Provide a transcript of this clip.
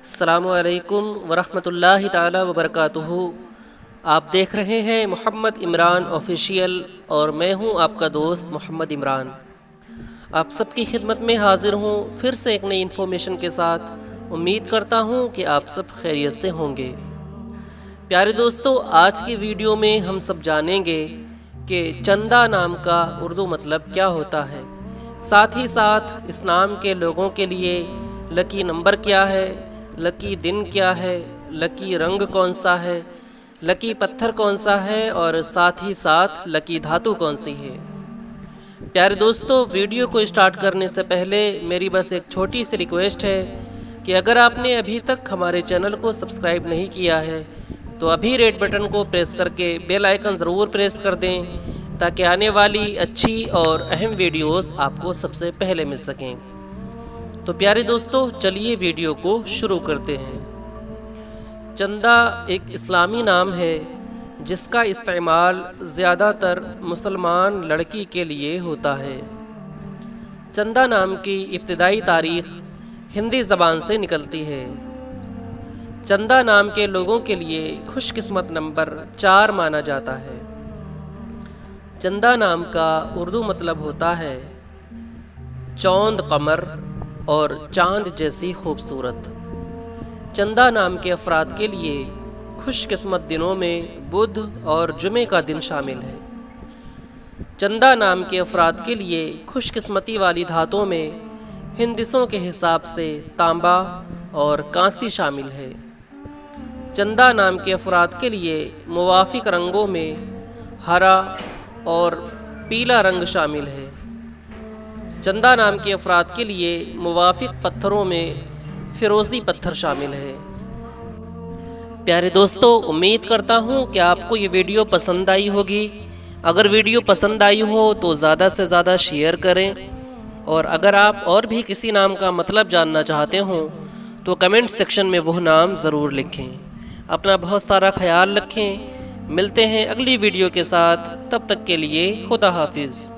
السلام علیکم ورحمۃ اللہ تعالی وبرکاتہ۔ آپ دیکھ رہے ہیں محمد عمران آفیشیل اور میں ہوں آپ کا دوست محمد عمران۔ آپ سب کی خدمت میں حاضر ہوں پھر سے ایک نئی انفارمیشن کے ساتھ۔ امید کرتا ہوں کہ آپ سب خیریت سے ہوں گے۔ پیارے دوستو، آج کی ویڈیو میں ہم سب جانیں گے کہ چندہ نام کا اردو مطلب کیا ہوتا ہے، ساتھ ہی ساتھ اس نام کے لوگوں کے لیے لکی نمبر کیا ہے، لکی دن کیا ہے، لکی رنگ کون سا ہے، لکی پتھر کون سا ہے اور ساتھ ہی ساتھ لکی دھاتو کون سی ہے۔ پیارے دوستو، ویڈیو کو اسٹارٹ کرنے سے پہلے میری بس ایک چھوٹی سی ریکویسٹ ہے کہ اگر آپ نے ابھی تک ہمارے چینل کو سبسکرائب نہیں کیا ہے تو ابھی ریڈ بٹن کو پریس کر کے بیل آئیکن ضرور پریس کر دیں تاکہ آنے والی اچھی اور اہم ویڈیوز آپ کو سب سے پہلے مل سکیں۔ تو پیارے دوستو، چلیے ویڈیو کو شروع کرتے ہیں۔ چندہ ایک اسلامی نام ہے جس کا استعمال زیادہ تر مسلمان لڑکی کے لیے ہوتا ہے۔ چندہ نام کی ابتدائی تاریخ ہندی زبان سے نکلتی ہے۔ چندہ نام کے لوگوں کے لیے خوش قسمت نمبر 4 مانا جاتا ہے۔ چندہ نام کا اردو مطلب ہوتا ہے چوند قمر اور چاند جیسی خوبصورت۔ چندہ نام کے افراد کے لیے خوش قسمت دنوں میں بدھ اور جمعے کا دن شامل ہے۔ چندہ نام کے افراد کے لیے خوش قسمتی والی دھاتوں میں ہندسوں کے حساب سے تانبا اور کانسی شامل ہے۔ چندہ نام کے افراد کے لیے موافق رنگوں میں ہرا اور پیلا رنگ شامل ہے۔ چندہ نام کے افراد کے لیے موافق پتھروں میں فیروزی پتھر شامل ہے۔ پیارے دوستو، امید کرتا ہوں کہ آپ کو یہ ویڈیو پسند آئی ہوگی۔ اگر ویڈیو پسند آئی ہو تو زیادہ سے زیادہ شیئر کریں، اور اگر آپ اور بھی کسی نام کا مطلب جاننا چاہتے ہوں تو کمنٹ سیکشن میں وہ نام ضرور لکھیں۔ اپنا بہت سارا خیال رکھیں۔ ملتے ہیں اگلی ویڈیو کے ساتھ، تب تک کے لیے خدا حافظ۔